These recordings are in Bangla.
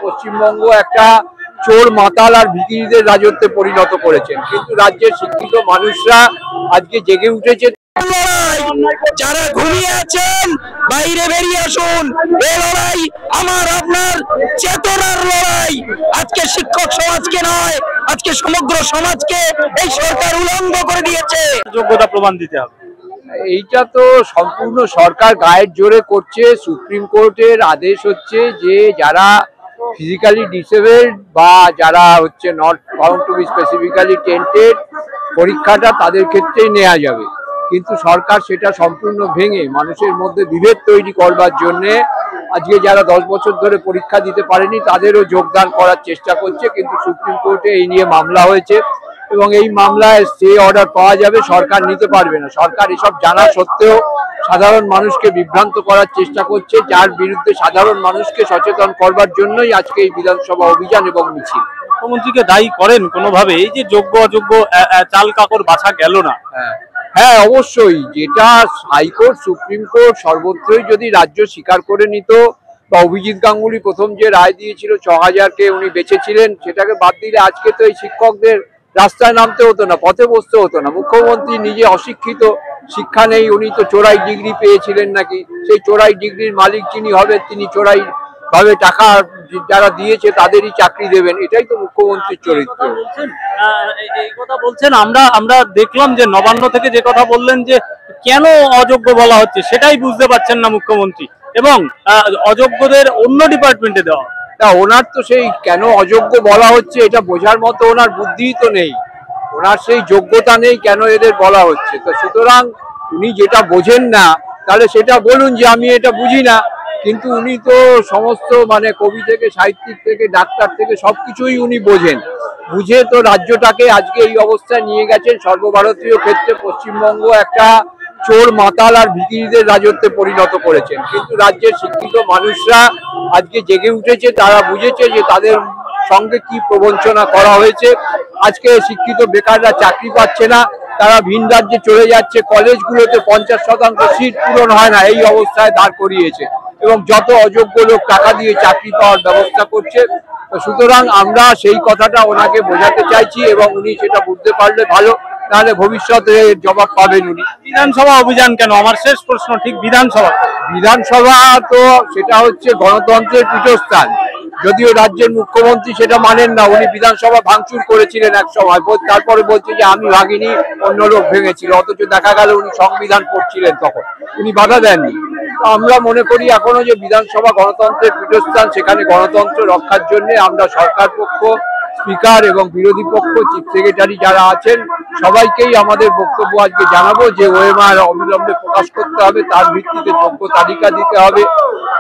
পশ্চিমবঙ্গ একটা চোর মাতাল আর ভিখিরিদের রাজত্বে পরিণত করেছেন, কিন্তু রাজ্যের শিক্ষিত মানুষরা আজকে জেগে উঠেছে। যারা ঘুমিয়ে আছেন বাইরে বেরিয়ে আসুন। এই লড়াই আমার আপনার চেতনার লড়াই। আজকে শিক্ষক সমাজকে নয়, আজকে সমগ্র সমাজকে এই সরকার উলঙ্গ করে দিয়েছে। যোগ্যতা প্রমাণ দিতে হবে, এইটা তো সম্পূর্ণ সরকার গায়ের জোরে করছে। সুপ্রিম কোর্টের আদেশ হচ্ছে যে যারা ফিজিক্যালি ডিসেবলড বা যারা হচ্ছে not found to be specifically tainted, পরীক্ষাটা তাদের ক্ষেত্রেই নেওয়া যাবে। কিন্তু সরকার সেটা সম্পূর্ণ ভেঙে মানুষের মধ্যে বিভেদ তৈরি করবার জন্যে আজকে যারা 10 বছর ধরে পরীক্ষা দিতে পারেনি তাদেরও যোগদান করার চেষ্টা করছে। কিন্তু সুপ্রিম কোর্টে এই নিয়ে মামলা হয়েছে এবং এই মামলায় স্টে অর্ডার পাওয়া যাবে, সরকার নিতে পারবে না। সরকার এসব জানা সত্ত্বেও সাধারণ মানুষকে বিভ্রান্ত করার চেষ্টা করছে, যার বিরুদ্ধে সাধারণ মানুষকে সচেতন করবার জন্যই আজকে এই বিধানসভা অভিযান এবং মিছিল। মুখ্যমন্ত্রীকে দায়ী করেন কোনোভাবে এই যে যোগ্য অযোগ্য চাল কাকড় বাছা গেল না? হ্যাঁ, অবশ্যই। যেটা হাইকোর্ট সুপ্রিম কোর্ট সর্বত্রই যদি রাজ্য স্বীকার করে নিত, বা অভিজিৎ গাঙ্গুলি প্রথম যে রায় দিয়েছিল 6000-কে উনি বেঁচেছিলেন, সেটাকে বাদ দিলে আজকে তো এই শিক্ষকদের রাস্তায় নামতে হতো না, পথে বসতে হতো না। মুখ্যমন্ত্রী নিজে অশিক্ষিত, শিক্ষা নেই, উনি তো চোরাই ডিগ্রি পেয়েছিলেন নাকি, সেই চোরাই ডিগ্রির মালিক যিনি হবেন তিনি চোরাই ভাবে টাকা যারা দিয়েছে তাদেরই চাকরি দেবেন, এটাই তো মুখ্যমন্ত্রীর চরিত্র। এই কথা বলছেন। আমরা দেখলাম যে নবান্ন থেকে যে কথা বললেন যে কেন অযোগ্য বলা হচ্ছে সেটাই বুঝতে পারছেন না মুখ্যমন্ত্রী, এবং অযোগ্যদের অন্য ডিপার্টমেন্টে দেওয়া। তা ওনার তো সেই কেন অযোগ্য বলা হচ্ছে এটা বোঝার মতো ওনার বুদ্ধিই তো নেই, ওনার সেই যোগ্যতা নেই কেন এদের বলা হচ্ছে। তো সুতরাং উনি যেটা বোঝেন না তাহলে সেটা বলুন যে আমি এটা বুঝি না। কিন্তু উনি তো সমস্ত মানে কবি থেকে সাহিত্যিক থেকে ডাক্তার থেকে সবকিছুই উনি বোঝেন, বুঝে তো রাজ্যটাকে আজকে এই অবস্থায় নিয়ে গেছেন। সর্বভারতীয় ক্ষেত্রে পশ্চিমবঙ্গ একটা চোর মাতাল আর ভিখিরিদের রাজত্বে পরিণত করেছেন, কিন্তু রাজ্যের শিক্ষিত মানুষরা আজকে জেগে উঠেছে। তারা বুঝেছে যে তাদের সঙ্গে কি প্রবঞ্চনা করা হয়েছে। আজকে শিক্ষিত বেকাররা চাকরি পাচ্ছে না, তারা ভিন রাজ্যে চলে যাচ্ছে, কলেজগুলোতে 50% সিট পূরণ হয় না, এই অবস্থায় দাঁড় করিয়েছে, এবং যত অযোগ্য লোক টাকা দিয়ে চাকরি পাওয়ার ব্যবস্থা করছে। সুতরাং আমরা সেই কথাটা ওনাকে বোঝাতে চাইছি এবং উনি সেটা বুঝতে পারলে ভালো, তাহলে ভবিষ্যতে জবাব পাবেন উনি। বিধানসভা অভিযান কেন, আমার শেষ প্রশ্ন। ঠিক বিধানসভা তো সেটা হচ্ছে গণতন্ত্রের পীঠস্থান, যদিও রাজ্যের মুখ্যমন্ত্রী সেটা মানেন না। উনি বিধানসভা ভাঙচুর করেছিলেন এক সময়, তারপরে বলছে যে আমি ভাঙিনি, অন্য লোক ভেঙেছিল, অথচ দেখা গেল উনি সংবিধান পড়ছিলেন, তখন উনি বাধা দেননি। আমরা মনে করি এখনো যে বিধানসভা গণতন্ত্রের পীঠস্থান, সেখানে গণতন্ত্র রক্ষার জন্য আমরা সরকার পক্ষ, স্পিকার এবং বিরোধী পক্ষ, চিফ সেক্রেটারি যারা আছেন সবাইকেই আমাদের বক্তব্য আজকে জানাবো যে ওএমআর অবিলম্বে প্রকাশ করতে হবে, তার ভিত্তিতে যোগ্য তালিকা দিতে হবে,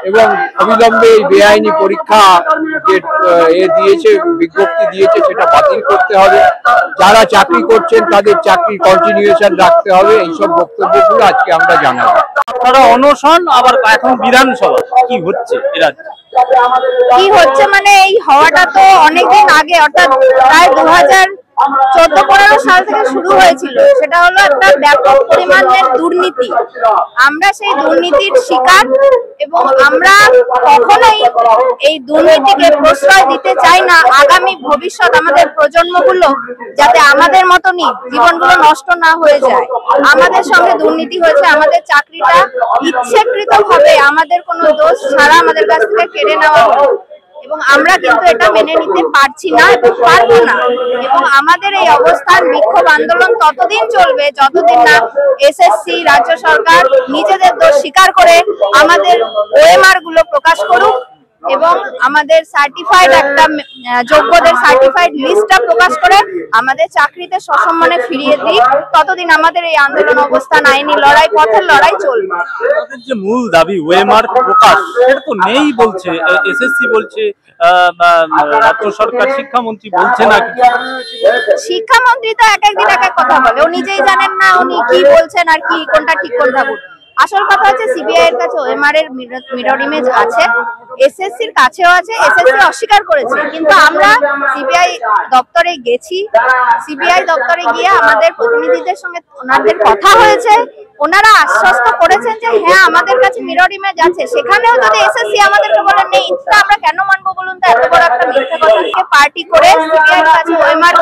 এবং অবিলম্বে এই বেআইনি পরীক্ষা যে দিয়েছে, বিজ্ঞপ্তি দিয়েছে, সেটা বাতিল করতে হবে। যারা চাকরি করছেন তাদের চাকরি কন্টিনিউয়েশন রাখতে হবে। এইসব বক্তব্যগুলো আজকে আমরা জানাবো। আপনারা অনশন, আবার এখন বিধানসভা, কি হচ্ছে এরা? কি হচ্ছে মানে এই হওয়াটা তো অনেকদিন আগে, অর্থাৎ প্রায় 2014-15 সাল থেকে শুরু হয়েছিল। সেটা হলো একটা ব্যাপক পরিমাণের দুর্নীতি। আমরা সেই দুর্নীতির শিকার, এবং আমরা কখনোই এই দুর্নীতিকে প্রশ্রয় দিতে চাই না। আগামী ভবিষ্যৎ আমাদের প্রজন্মগুলো যাতে আমাদের মতনই জীবনগুলো নষ্ট না হয়ে যায়। আমাদের সঙ্গে দুর্নীতি হয়েছে, আমাদের চাকরিটা ইচ্ছাকৃতভাবে আমাদের কোনো দোষ ছাড়া আমাদের কাছ থেকে কেড়ে নেওয়া হয়, এবং আমরা কিন্তু এটা মেনে নিতে পারছি না এবং পারবো না। এবং আমাদের এই অবস্থান, বিক্ষোভ আন্দোলন ততদিন চলবে যতদিন না এসএসসি, রাজ্য সরকার নিজেদের দোষ স্বীকার করে আমাদের ওএমআর গুলো প্রকাশ করুক এবং আমাদের সার্টিফাইড একটা যোগ্যদের সার্টিফাইড লিস্টটা প্রকাশ করে আমাদের চাকরিতে সসম্মানে ফিরিয়ে দিই। ততদিন আমাদের এই আন্দোলন অবস্থান, আইনি লড়াই, পথের লড়াই চলবে। আমাদের যে মূল দাবি ওএমআর প্রকাশ, সেটা তো নেই বলছে এসএসসি, বলছে রাজ্য সরকার, শিক্ষামন্ত্রী বলছে না। শিক্ষামন্ত্রী তো এক একদিন এক এক কথা বলে, ও নিজেই জানেন না উনি কি বলছেন আর কি কোনটা ঠিক কোনটা ভুল। আসল কথা হচ্ছে সিবিআই এর কাছে ওএমআর এর মিরর ইমেজ আছে, এসএসসির কাছেও আছে। এসএসসি অস্বীকার করেছে, কিন্তু আমরা সিবিআই দপ্তরে গেছি। সিবিআই দপ্তরে গিয়ে আমাদের প্রতিনিধিদের সঙ্গে ওনাদের কথা হয়েছে ওনারা আশ্বস্ত করেছেন যে হ্যাঁ আমাদের কাছে মিরর ইমেজ আছে, সেখানেও যদি এসএসসি আমাদেরকে বলে নেই, তা আমরা কেন মানবো বলুন তো? এত বড় একটা মিথ্যা কথাকে পার্টি করে সিবিআইয়ের কাছে ওএমআর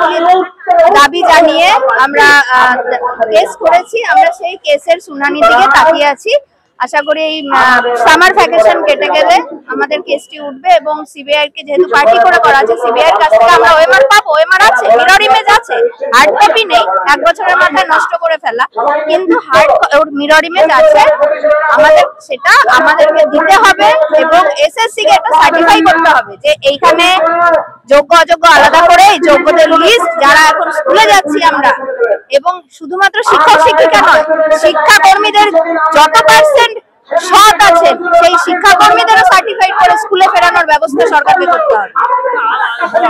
দাবি জানিয়ে আমরা কেস করেছি। আমরা সেই কেসের শুনানির দিকে তাকিয়ে আছি। আশা করি এই সামার ভ্যাকেশন কেটে গেলে আমাদের কেসটি উঠবে এবং সিবিআই কে যেহেতু পার্টি করে করা আছে, সিবিআই এর কাছ থেকে আমরা ওএমআর পাবো। ওএমআর আছে, মিরর ইমেজ আছে, হার্ড কপি নেই, 1 বছরের মাথায় নষ্ট করে ফেলা, কিন্তু মিরর ইমেজ আছে। সেটা আমাদেরকে দিতে হবে এবং এসএসসি কে একটা সার্টিফাই করতে হবে যে এইখানে যোগ্য অযোগ্য আলাদা করে যোগ্যদের লিস্ট, যারা এখন স্কুলে যাচ্ছি আমরা, এবং শুধুমাত্র শিক্ষক শিক্ষিকা নয়, শিক্ষাকর্মীদের যত পার্সেন্ট সৎ আছেন সেই শিক্ষাকর্মীদেরও সার্টিফাইড করে স্কুলে ফেরানোর ব্যবস্থা সরকারকে করতে হবে।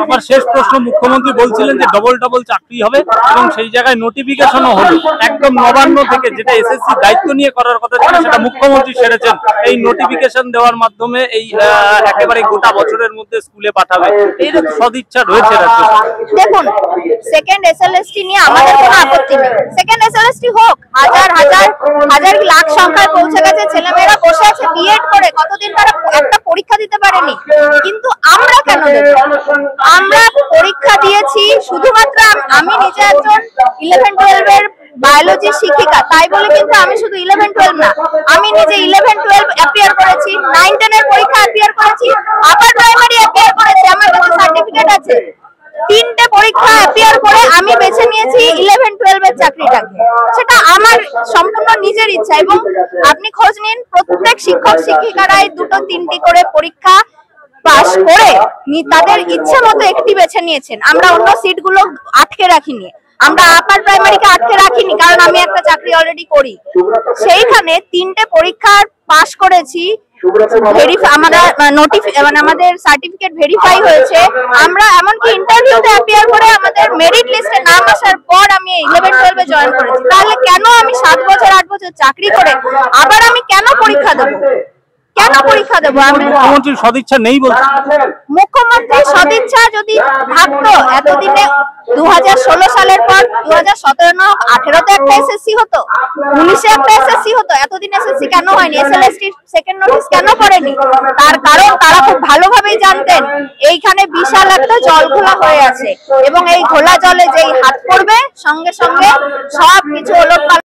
আমার শেষ প্রশ্ন, মুখ্যমন্ত্রী বলছিলেন যে ডবল চাকরি হবে এবং সেই জায়গায় নোটিফিকেশনও হলো একদম নবান্ন থেকে, যেটা এসএসসি দায়িত্ব নিয়ে করার কথা ছিল সেটা মুখ্যমন্ত্রী সেরেছেন। এই নোটিফিকেশন দেওয়ার মাধ্যমে এই একেবারে গোটা বছরের মধ্যে স্কুলে পাঠাবে, এই সদিচ্ছা রয়েছে রাজ্য। দেখুন, সেকেন্ড এসএলএসটি নিয়ে আমাদের কোনো আপত্তি নেই, সেকেন্ড এসএলএসটি হোক। হাজার লাখ সংখ্যায় পৌঁছে গেছে, ছেলেমেয়েরা বসে আছে বিএড করে, কতদিন তারা একটা পরীক্ষা দিতে পারেনি, কিন্তু আমরা কেন দেব? আমরা পরীক্ষা দিয়েছি শুধুমাত্র, আমি নিজে একজন 11-12 এর বায়োলজি শিক্ষিকা, তাই বলে কিন্তু আমি শুধু 11-12 না, আমি নিজে 11-12 অ্যাপিয়ার করেছি, 9-10 এর পরীক্ষা অ্যাপিয়ার করেছি, আপার প্রাইমারি অ্যাপিয়ার করেছি, আমার কাছে সার্টিফিকেট আছে। 3টে পরীক্ষা অ্যাপিয়ার করে আমি বেছে নিয়েছি 11-12 এর চাকরিটাকে, সেটা আমার সম্পূর্ণ নিজের ইচ্ছা। এবং আপনি খোঁজ নিন, প্রত্যেক শিক্ষক শিক্ষিকারাই 2-3টি করে পরীক্ষা পাস করে তাদের ইচ্ছে মতো একটি বেছে নিয়েছেন। আমরা অন্য সিটগুলো আটকে রাখিনি, আমরা আপার প্রাইমারিকে আটকে রাখিনি, কারণ আমি একটা চাকরি অলরেডি করি। সেইখানে 3টে পরীক্ষা পাস করেছি, আমাদের সার্টিফিকেট ভেরিফাই হয়েছে। আমরা এমনকি ইন্টারভিউতে অ্যাপিয়ার করে আমাদের মেরিট লিস্টে নাম আসার পর আমি 11-12 এ জয়েন করেছি। তাহলে কেন আমি 7 বছর 8 বছর চাকরি করে আবার আমি কেন পরীক্ষা দেবো? আমি মুখ্যমন্ত্রীর সদিচ্ছা নেই বলছি। মুখ্যমন্ত্রীর সদিচ্ছা যদি থাকতো, এতদিনে 2016 সালের পর 2017 না হোক, 18 তে একটা এসএসসি হতো, 19 এ একটা এসএসসি হতো, এতদিন এসএসসি কেন হয়নি? এসএলএসটি সেকেন্ড নোটিস কেন করেনি? তার কারণ তারা খুব ভালোভাবেই জানতেন এইখানে বিশাল একটা জল ঘোলা হয়ে আছে এবং এই ঘোলা জলে যেই হাত পড়বে সঙ্গে সঙ্গে সবকিছু ওলটপালট